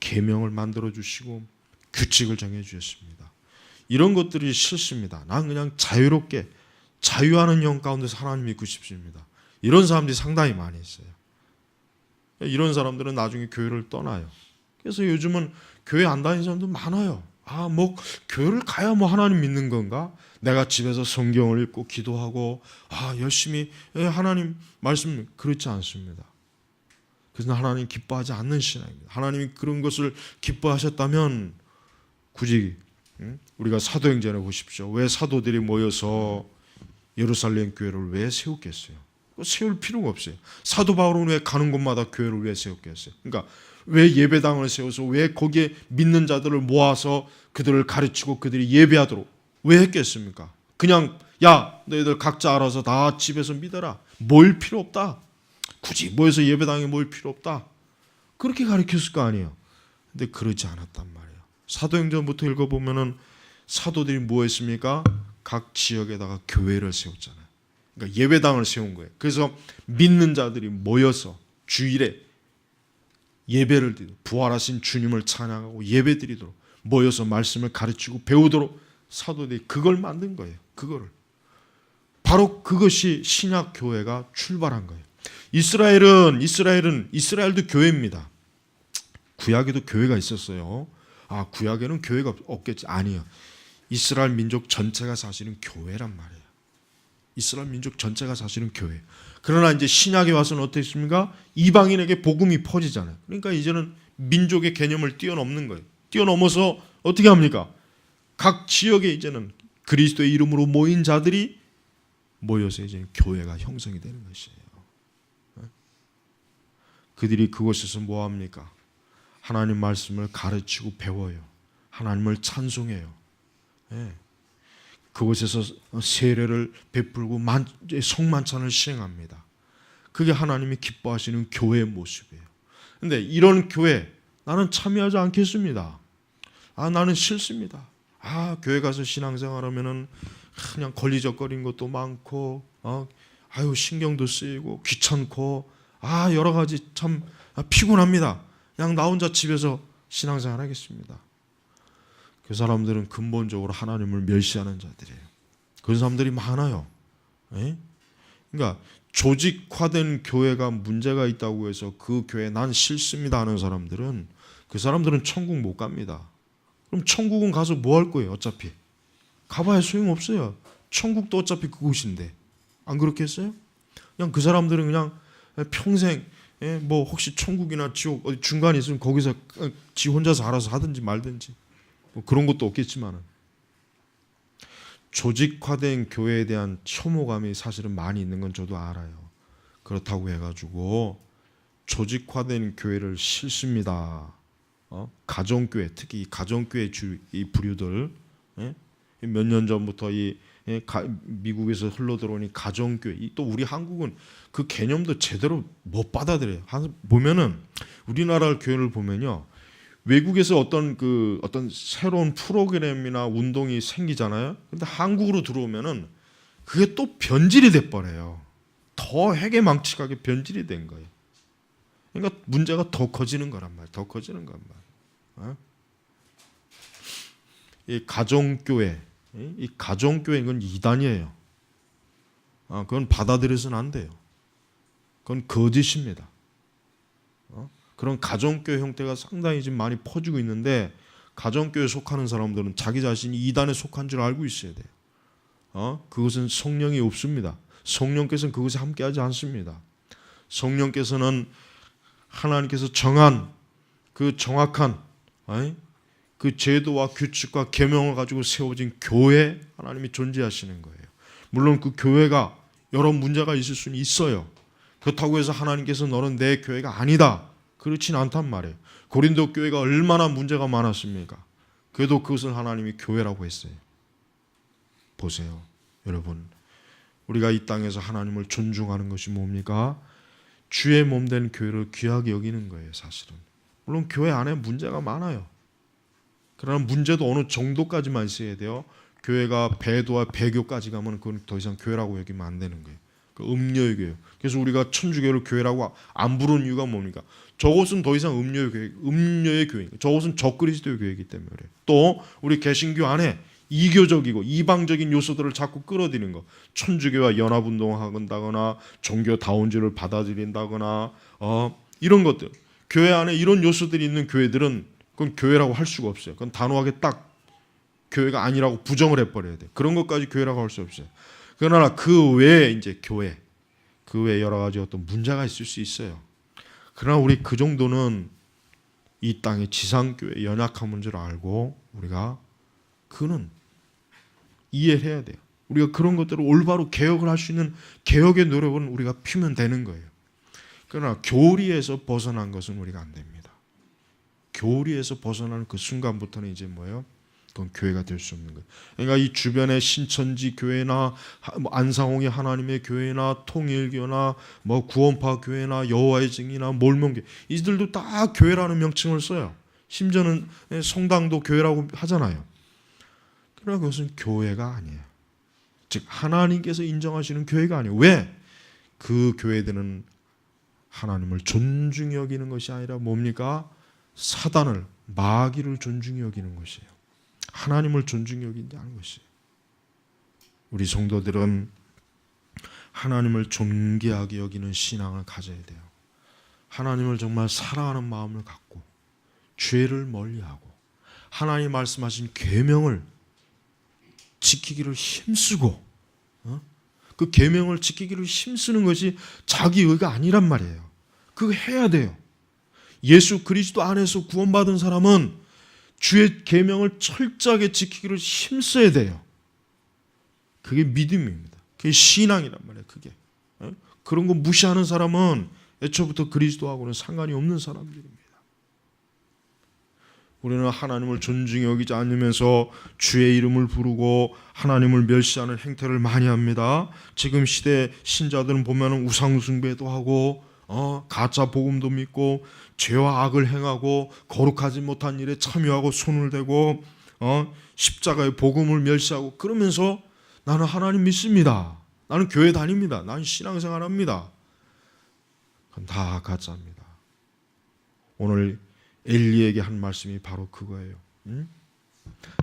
계명을 만들어주시고 규칙을 정해주셨습니다. 이런 것들이 싫습니다. 난 그냥 자유롭게 자유하는 영 가운데서 하나님 믿고 싶습니다. 이런 사람들이 상당히 많이 있어요. 이런 사람들은 나중에 교회를 떠나요. 그래서 요즘은 교회 안 다니는 사람도 많아요. 교회를 가야 하나님 믿는 건가? 내가 집에서 성경을 읽고 기도하고 열심히 하나님 말씀, 그렇지 않습니다. 그래서 하나님 기뻐하지 않는 신앙입니다. 하나님이 그런 것을 기뻐하셨다면 굳이 우리가 사도행전에 보십시오. 왜 사도들이 모여서 예루살렘 교회를 왜 세웠겠어요? 세울 필요가 없어요. 사도 바울은 왜 가는 곳마다 교회를 왜 세웠겠어요? 그러니까 왜 예배당을 세워서 왜 거기에 믿는 자들을 모아서 그들을 가르치고 그들이 예배하도록 왜 했겠습니까? 그냥 너희들 각자 알아서 다 집에서 믿어라. 모일 필요 없다. 굳이 모여서 예배당에 모일 필요 없다. 그렇게 가르쳤을 거 아니에요. 근데 그러지 않았단 말이에요. 사도행전부터 읽어보면은 사도들이 뭐 했습니까? 각 지역에다가 교회를 세웠잖아요. 그러니까 예배당을 세운 거예요. 그래서 믿는 자들이 모여서 주일에 예배를 드리도록, 부활하신 주님을 찬양하고 예배 드리도록 모여서 말씀을 가르치고 배우도록 사도들이 그걸 만든 거예요. 그거를. 바로 그것이 신약 교회가 출발한 거예요. 이스라엘도 교회입니다. 구약에도 교회가 있었어요. 구약에는 교회가 없겠지. 아니요. 이스라엘 민족 전체가 사실은 교회란 말이에요. 이스라엘 민족 전체가 사실은 교회. 그러나 이제 신약에 와서는 어떻습니까? 이방인에게 복음이 퍼지잖아요. 그러니까 이제는 민족의 개념을 뛰어넘는 거예요. 뛰어넘어서 어떻게 합니까? 각 지역에 이제는 그리스도의 이름으로 모인 자들이 모여서 이제 교회가 형성이 되는 것이에요. 그들이 그곳에서 뭐 합니까? 하나님 말씀을 가르치고 배워요. 하나님을 찬송해요. 그곳에서 세례를 베풀고 성만찬을 시행합니다. 그게 하나님이 기뻐하시는 교회의 모습이에요. 그런데 이런 교회 나는 참여하지 않겠습니다. 나는 싫습니다. 교회 가서 신앙생활하면은 그냥 걸리적거리는 것도 많고, 신경도 쓰이고 귀찮고, 여러 가지 참 피곤합니다. 그냥 나 혼자 집에서 신앙생활 하겠습니다. 그 사람들은 근본적으로 하나님을 멸시하는 자들이에요. 그런 사람들이 많아요. 그러니까 조직화된 교회가 문제가 있다고 해서 그 교회 난 싫습니다 하는 사람들은 그 사람들은 천국 못 갑니다. 그럼 천국은 가서 뭐 할 거예요? 어차피 가봐야 소용없어요. 천국도 어차피 그곳인데 안 그렇겠어요? 그냥 그 사람들은 그냥 평생 뭐 혹시 천국이나 지옥 어디 중간에 있으면 거기서 지 혼자서 알아서 하든지 말든지 뭐 그런 것도 없겠지만은 조직화된 교회에 대한 혐오감이 사실은 많이 있는 건 저도 알아요. 그렇다고 해가지고 조직화된 교회를 싫습니다. 가정교회, 특히 가정교회 이 부류들 몇 년 전부터 미국에서 흘러 들어오니 가정교회, 또 우리 한국은 그 개념도 제대로 못 받아들여요. 보면은 우리나라 교회를 보면요, 외국에서 어떤 새로운 프로그램이나 운동이 생기잖아요. 근데 한국으로 들어오면은 그게 또 변질이 돼 버려요. 더 해괴망측하게 변질이 된 거예요. 그러니까 문제가 더 커지는 거란 말이에요. 더 커지는 거란 말이에요. 이 가정교회, 이 가정교회는 건 이단이에요. 그건 받아들여서는 안 돼요. 그건 거짓입니다. 그런 가정교회 형태가 상당히 지금 많이 퍼지고 있는데 가정교회에 속하는 사람들은 자기 자신이 이단에 속한 줄 알고 있어야 돼요. 그것은 성령이 없습니다. 성령께서는 그것에 함께하지 않습니다. 성령께서는 하나님께서 정한 그 정확한 그 제도와 규칙과 계명을 가지고 세워진 교회 하나님이 존재하시는 거예요. 물론 그 교회가 여러 문제가 있을 수는 있어요. 그렇다고 해서 하나님께서 너는 내 교회가 아니다, 그렇진 않단 말이에요. 고린도 교회가 얼마나 문제가 많았습니까? 그래도 그것을 하나님이 교회라고 했어요. 보세요, 여러분. 우리가 이 땅에서 하나님을 존중하는 것이 뭡니까? 주의 몸된 교회를 귀하게 여기는 거예요. 사실은 물론 교회 안에 문제가 많아요. 그러나 문제도 어느 정도까지만 있어야 돼요. 교회가 배도와 배교까지 가면 그건 더 이상 교회라고 여기면 안 되는 거예요. 그 음료의 교회. 그래서 우리가 천주교를 교회라고 안 부르는 이유가 뭡니까? 저것은 더 이상 음료의 교회니까. 저것은 적그리스도의 교회이기 때문에 그래요. 또 우리 개신교 안에 이교적이고 이방적인 요소들을 자꾸 끌어들이는 거. 천주교와 연합운동한다거나 종교다운주를 받아들인다거나 이런 것들. 교회 안에 이런 요소들이 있는 교회들은 그건 교회라고 할 수가 없어요. 그건 단호하게 딱 교회가 아니라고 부정을 해버려야 돼요. 그런 것까지 교회라고 할 수 없어요. 그러나 그 외에 이제 교회, 그 외에 여러 가지 어떤 문제가 있을 수 있어요. 그러나 우리 그 정도는 이 땅의 지상교회 연약한 문제를 알고 우리가 그는 이해를 해야 돼요. 우리가 그런 것들을 올바로 개혁을 할 수 있는 개혁의 노력은 우리가 피면 되는 거예요. 그러나 교리에서 벗어난 것은 우리가 안 됩니다. 교리에서 벗어나는 그 순간부터는 이제 뭐예요? 그건 교회가 될 수 없는 거예요. 그러니까 이 주변의 신천지 교회나 안상홍의 하나님의 교회나 통일교나 뭐 구원파 교회나 여호와의 증인이나 몰몬교, 이들도 다 교회라는 명칭을 써요. 심지어는 성당도 교회라고 하잖아요. 그러나 그것은 교회가 아니에요. 즉 하나님께서 인정하시는 교회가 아니에요. 왜? 그 교회들은 하나님을 존중히 여기는 것이 아니라 뭡니까? 사단을, 마귀를 존중히 여기는 것이에요. 하나님을 존중히 여기지 않은 것이에요. 우리 성도들은 하나님을 존귀하게 여기는 신앙을 가져야 돼요. 하나님을 정말 사랑하는 마음을 갖고 죄를 멀리하고 하나님 말씀하신 계명을 지키기를 힘쓰고 그 계명을 지키기를 힘쓰는 것이 자기 의가 아니란 말이에요. 그거 해야 돼요. 예수 그리스도 안에서 구원받은 사람은 주의 계명을 철저하게 지키기를 힘써야 돼요. 그게 믿음입니다. 그게 신앙이란 말이에요. 그게 그런 거 무시하는 사람은 애초부터 그리스도하고는 상관이 없는 사람들입니다. 우리는 하나님을 존중히 여기지 않으면서 주의 이름을 부르고 하나님을 멸시하는 행태를 많이 합니다. 지금 시대 신자들은 보면 우상 숭배도 하고 가짜 복음도 믿고 죄와 악을 행하고 거룩하지 못한 일에 참여하고 손을 대고 십자가의 복음을 멸시하고 그러면서 나는 하나님 믿습니다. 나는 교회 다닙니다. 나는 신앙생활 합니다. 그건 다 가짜입니다. 오늘 엘리에게 한 말씀이 바로 그거예요.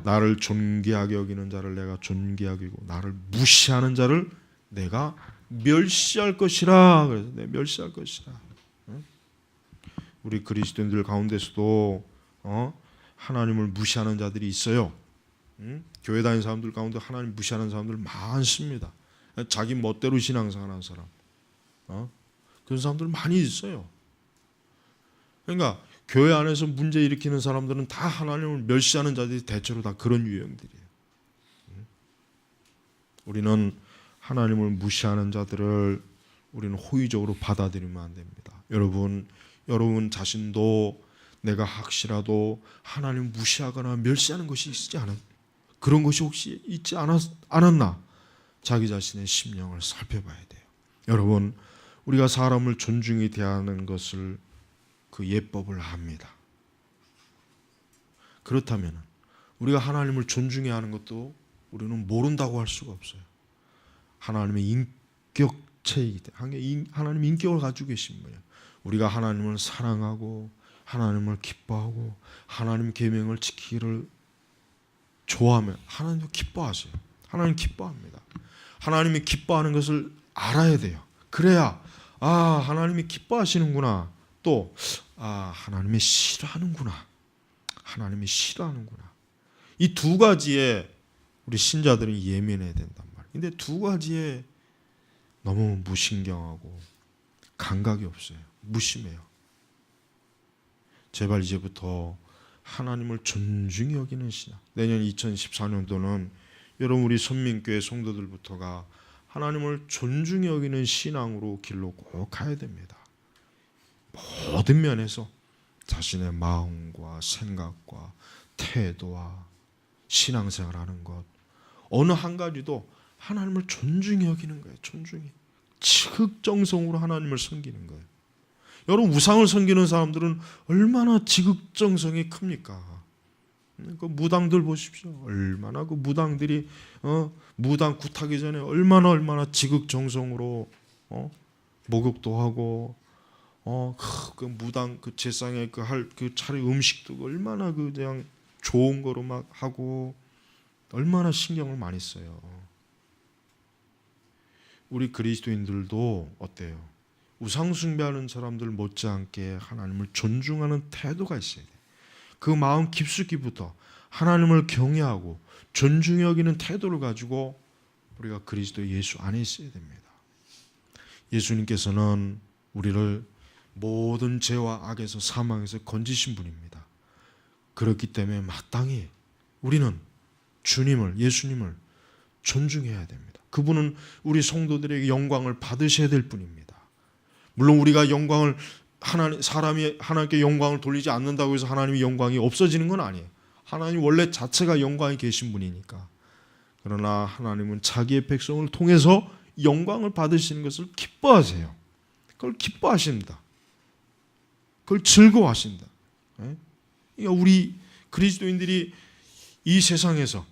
나를 존귀하게 여기는 자를 내가 존귀하게 여기고 나를 무시하는 자를 내가 멸시할 것이라. 그래서 내가 멸시할 것이라. 우리 그리스도인들 가운데서도 하나님을 무시하는 자들이 있어요. 교회 다니는 사람들 가운데 하나님 무시하는 사람들 많습니다. 자기 멋대로 신앙생활하는 사람, 그런 사람들 많이 있어요. 그러니까 교회 안에서 문제 일으키는 사람들은 다 하나님을 멸시하는 자들이 대체로 다 그런 유형들이에요. 우리는 하나님을 무시하는 자들을 우리는 호의적으로 받아들이면 안 됩니다. 여러분 자신도 내가 혹시라도 하나님을 무시하거나 멸시하는 것이 있지 않은 그런 것이 혹시 있지 않았나 자기 자신의 심령을 살펴봐야 돼요. 여러분 우리가 사람을 존중히 대하는 것을 그 예법을 합니다. 그렇다면 우리가 하나님을 존중해야 하는 것도 우리는 모른다고 할 수가 없어요. 하나님의 인격체이기 때문에 하나님의 인격을 가지고 계신 분이에요. 우리가 하나님을 사랑하고 하나님을 기뻐하고 하나님 계명을 지키기를 좋아하면 하나님도 기뻐하세요. 하나님 기뻐합니다. 하나님이 기뻐하는 것을 알아야 돼요. 그래야 하나님이 기뻐하시는구나. 또 하나님이 싫어하는구나. 하나님이 싫어하는구나. 이 두 가지에 우리 신자들은 예민해야 된단 말이에요. 근데 두 가지에 너무 무신경하고 감각이 없어요. 무심해요. 제발 이제부터 하나님을 존중히 여기는 신앙. 내년 2014년도는 여러분 우리 선민교회 성도들부터가 하나님을 존중히 여기는 신앙으로 길로 꼭 가야 됩니다. 모든 면에서 자신의 마음과 생각과 태도와 신앙생활하는 것 어느 한 가지도 하나님을 존중히 여기는 거예요. 존중히 지극정성으로 하나님을 섬기는 거예요. 여러분 우상을 섬기는 사람들은 얼마나 지극정성이 큽니까? 그 무당들 보십시오. 얼마나 그 무당들이 무당 굿하기 전에 얼마나 지극정성으로 목욕도 하고 그 무당 그 제상에 그 차례 음식도 얼마나 그냥 좋은 거로 막 하고 얼마나 신경을 많이 써요. 우리 그리스도인들도 어때요? 우상 숭배하는 사람들 못지않게 하나님을 존중하는 태도가 있어야 돼요. 그 마음 깊숙이부터 하나님을 경외하고 존중히 여기는 태도를 가지고 우리가 그리스도 예수 안에 있어야 됩니다. 예수님께서는 우리를 모든 죄와 악에서 사망에서 건지신 분입니다. 그렇기 때문에 마땅히 우리는 주님을 예수님을 존중해야 됩니다. 그분은 우리 성도들에게 영광을 받으셔야 될 분입니다. 물론 우리가 영광을 사람이 하나님께 영광을 돌리지 않는다고 해서 하나님의 영광이 없어지는 건 아니에요. 하나님 원래 자체가 영광이 계신 분이니까. 그러나 하나님은 자기의 백성을 통해서 영광을 받으시는 것을 기뻐하세요. 그걸 기뻐하십니다. 그걸 즐거워하신다. 그러니까 우리 그리스도인들이 이 세상에서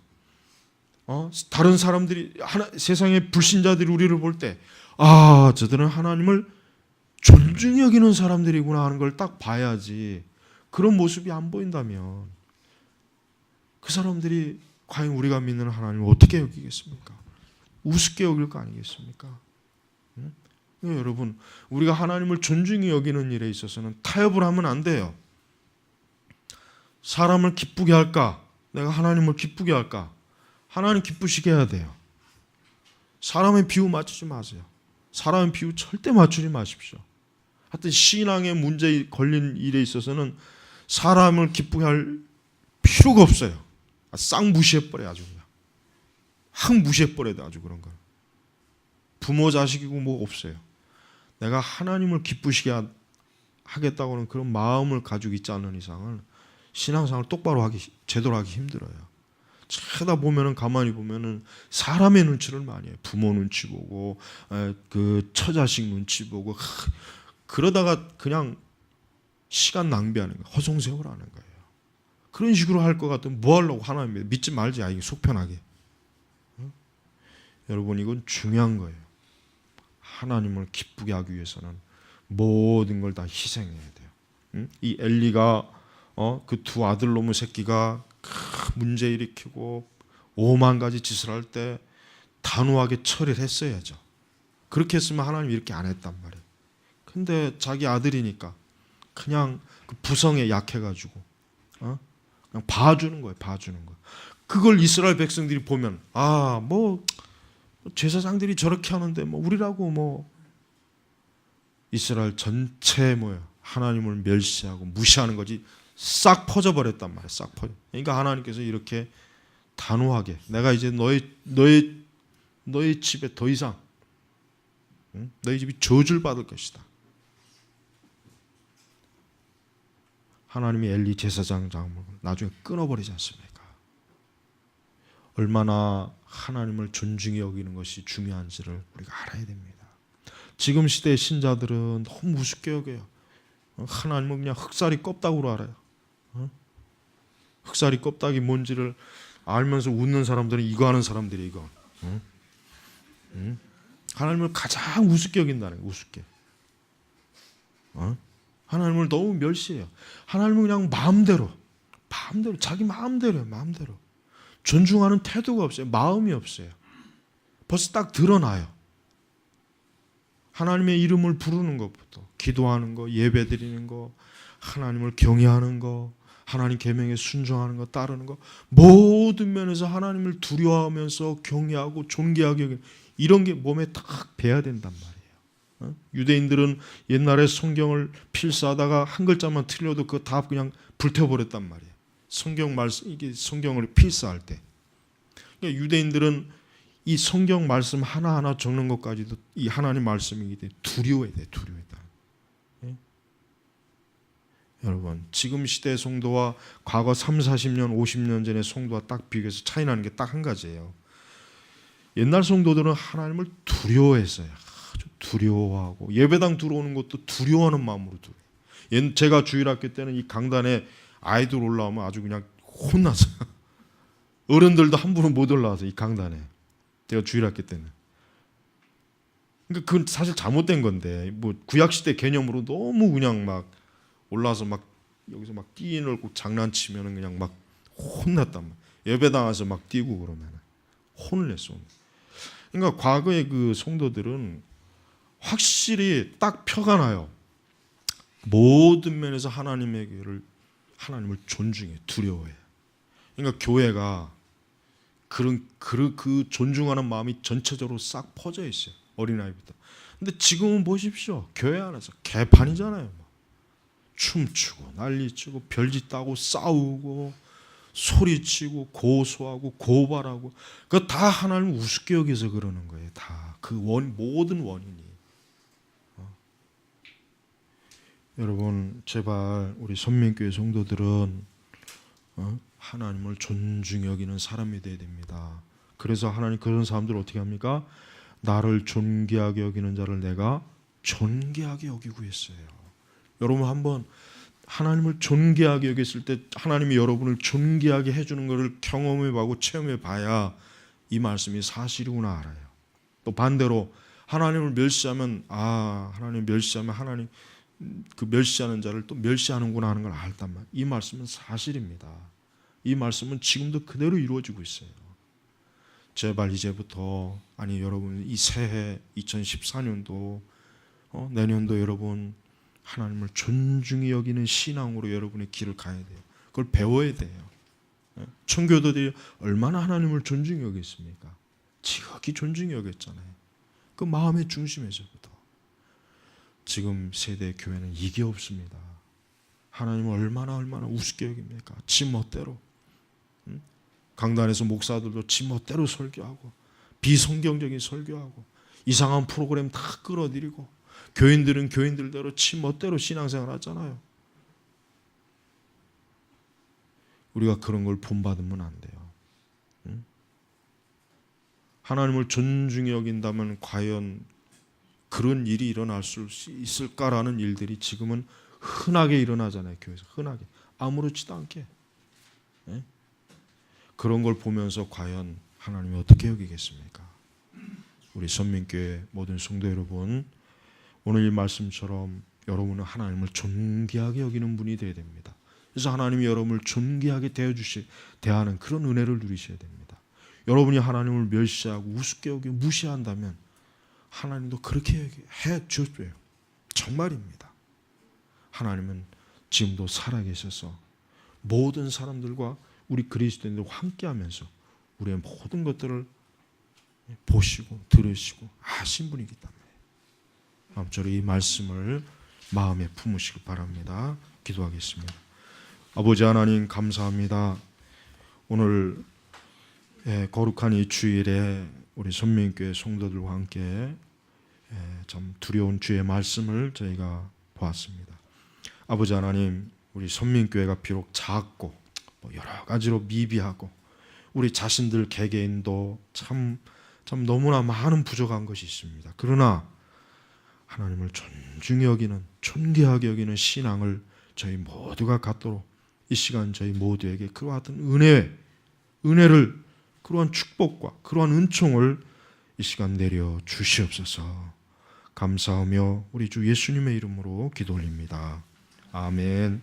다른 사람들이 세상의 불신자들이 우리를 볼 때 저들은 하나님을 존중히 여기는 사람들이구나 하는 걸 딱 봐야지. 그런 모습이 안 보인다면 그 사람들이 과연 우리가 믿는 하나님을 어떻게 여기겠습니까? 우습게 여길 거 아니겠습니까? 여러분, 우리가 하나님을 존중히 여기는 일에 있어서는 타협을 하면 안 돼요. 사람을 기쁘게 할까? 내가 하나님을 기쁘게 할까? 하나님 기쁘시게 해야 돼요. 사람의 비유 맞추지 마세요. 사람의 비유 절대 맞추지 마십시오. 하여튼 신앙의 문제에 걸린 일에 있어서는 사람을 기쁘게 할 필요가 없어요. 싹 무시해버려요. 아주 그냥 확 무시해버려야 돼. 아주 그런 거. 부모 자식이고 뭐 없어요. 내가 하나님을 기쁘시게 하겠다고는 그런 마음을 가지고 있지 않는 이상은 신앙생활을 똑바로 제대로 하기 힘들어요. 쳐다보면은, 가만히 보면은 사람의 눈치를 많이 해요. 부모 눈치 보고 그 처자식 눈치 보고, 그러다가 그냥 시간 낭비하는 거예요. 허송세월하는 거예요. 그런 식으로 할 것 같으면 뭐 하려고 하나님 믿지 말지. 이게 속편하게. 여러분, 이건 중요한 거예요. 하나님을 기쁘게 하기 위해서는 모든 걸 다 희생해야 돼요. 이 엘리가 그 두 아들놈의 새끼가 문제 일으키고 오만 가지 짓을 할 때 단호하게 처리를 했어야죠. 그렇게 했으면 하나님이 이렇게 안 했단 말이에요. 근데 자기 아들이니까 그냥 그 부성에 약해가지고 그냥 봐주는 거예요. 봐주는 거. 그걸 이스라엘 백성들이 보면, 뭐 제사장들이 저렇게 하는데 뭐 우리라고 뭐. 이스라엘 전체에 하나님을 멸시하고 무시하는 거지 싹 퍼져버렸단 말이에요. 싹 퍼져. 그러니까 하나님께서 이렇게 단호하게, 내가 이제 너의 집에 더 이상 너희 집이 저주를 받을 것이다. 하나님이 엘리 제사장 장막을 나중에 끊어버리지 않습니까? 얼마나 하나님을 존중히 여기는 것이 중요한지를 우리가 알아야 됩니다. 지금 시대의 신자들은 너무 우습게 여겨요. 하나님은 그냥 흑살이 껍데기로 알아요. 흑살이 껍데기 뭔지를 알면서 웃는 사람들은 이거 하는 사람들이 이거. 하나님을 가장 우습게 여긴다는 거예요. 우습게. 하나님을 너무 멸시해요. 하나님은 그냥 마음대로 자기 마음대로요. 마음대로. 존중하는 태도가 없어요. 마음이 없어요. 벌써 딱 드러나요. 하나님의 이름을 부르는 것부터, 기도하는 거, 예배드리는 거, 하나님을 경외하는 거, 하나님 계명에 순종하는 거, 따르는 거, 모든 면에서 하나님을 두려워하면서 경외하고 존귀하게 여기는, 이런 게 몸에 딱 배야 된단 말이에요. 유대인들은 옛날에 성경을 필사하다가 한 글자만 틀려도 그거 다 그냥 불태워버렸단 말이에요. 성경 말씀, 이게 성경을 필사할 때. 그러니까 유대인들은 이 성경 말씀 하나하나 적는 것까지도 이 하나님 말씀이기 때문에 두려워야 돼. 두려워다. 여러분, 지금 시대 성도와 과거 3, 40년, 50년 전의 성도와 딱 비교해서 차이 나는 게 딱 한 가지예요. 옛날 성도들은 하나님을 두려워했어요. 아주 두려워하고, 예배당 들어오는 것도 두려워하는 마음으로 들어요. 제가 주일학교 때는 이 강단에 아이들 올라오면 아주 그냥 혼났어요. 어른들도 함부로 못 올라와서 이 강단에. 제가 주일학교 때는. 그러니까 그건 사실 잘못된 건데, 뭐 구약시대 개념으로 너무 그냥 막 올라와서 막 여기서 막 뛰놀고 장난치면은 그냥 막 혼났단 말이야. 예배당 와서 막 뛰고 그러면 혼을 냈어. 그러니까 과거의 그 성도들은 확실히 딱 표가 나요. 모든 면에서 하나님을 존중해, 두려워해. 그러니까 교회가 그 존중하는 마음이 전체적으로 싹 퍼져 있어요. 어린아이부터. 근데 지금은 보십시오. 교회 안에서 개판이잖아요. 춤추고 난리치고 별짓 따고 싸우고 소리치고 고소하고 고발하고, 그거 다 하나님 우습게 여기서 그러는 거예요. 다 그 모든 원인이. 여러분, 제발 우리 선민교회 성도들은 하나님을 존중히 여기는 사람이 되어야 됩니다. 그래서 하나님 그런 사람들을 어떻게 합니까? 나를 존귀하게 여기는 자를 내가 존귀하게 여기고 있어요. 여러분, 한번 하나님을 존귀하게 여겼을 때 하나님이 여러분을 존귀하게 해주는 것을 경험해보고 체험해봐야 이 말씀이 사실이구나 알아요. 또 반대로 하나님을 멸시하면 하나님 멸시하면 하나님 그 멸시하는 자를 또 멸시하는구나 하는 걸 알단 말이에요. 이 말씀은 사실입니다. 이 말씀은 지금도 그대로 이루어지고 있어요. 제발 이제부터, 아니 여러분 이 새해 2014년도 내년도 여러분 하나님을 존중히 여기는 신앙으로 여러분의 길을 가야 돼요. 그걸 배워야 돼요. 청교도들이 얼마나 하나님을 존중히 여겼습니까? 지극히 존중히 여겼잖아요. 그 마음의 중심에서부터. 지금 세대 교회는 이게 없습니다. 하나님을 얼마나 우습게 여깁니까? 지 멋대로. 강단에서 목사들도 지 멋대로 설교하고 비성경적인 설교하고 이상한 프로그램 다 끌어들이고 교인들은 교인들대로 지 멋대로 신앙생활 하잖아요. 우리가 그런 걸 본받으면 안 돼요. 하나님을 존중히 여긴다면 과연 그런 일이 일어날 수 있을까라는 일들이 지금은 흔하게 일어나잖아요. 교회에서 흔하게 아무렇지도 않게. 그런 걸 보면서 과연 하나님이 어떻게 여기겠습니까? 우리 선민교회 모든 성도 여러분, 오늘 이 말씀처럼 여러분은 하나님을 존귀하게 여기는 분이 되어야 됩니다. 그래서 하나님이 여러분을 존귀하게 대하는 그런 은혜를 누리셔야 됩니다. 여러분이 하나님을 멸시하고 우습게 여기고 무시한다면 하나님도 그렇게 해 주셔요. 정말입니다. 하나님은 지금도 살아계셔서 모든 사람들과 우리 그리스도인들과 함께하면서 우리의 모든 것들을 보시고 들으시고 아신 분이기 때문에 아무쪼록 이 말씀을 마음에 품으시기 바랍니다. 기도하겠습니다. 아버지 하나님 감사합니다. 오늘 거룩한 이 주일에 우리 선민교회 성도들과 함께 참 두려운 주의 말씀을 저희가 보았습니다. 아버지 하나님, 우리 선민교회가 비록 작고 여러 가지로 미비하고 우리 자신들 개개인도 참 너무나 많은 부족한 것이 있습니다. 그러나 하나님을 존중히 여기는, 존귀하게 여기는 신앙을 저희 모두가 갖도록 이 시간 저희 모두에게 그와 같은 은혜를, 그러한 축복과 그러한 은총을 이 시간 내려 주시옵소서. 감사하며 우리 주 예수님의 이름으로 기도 올립니다. 아멘.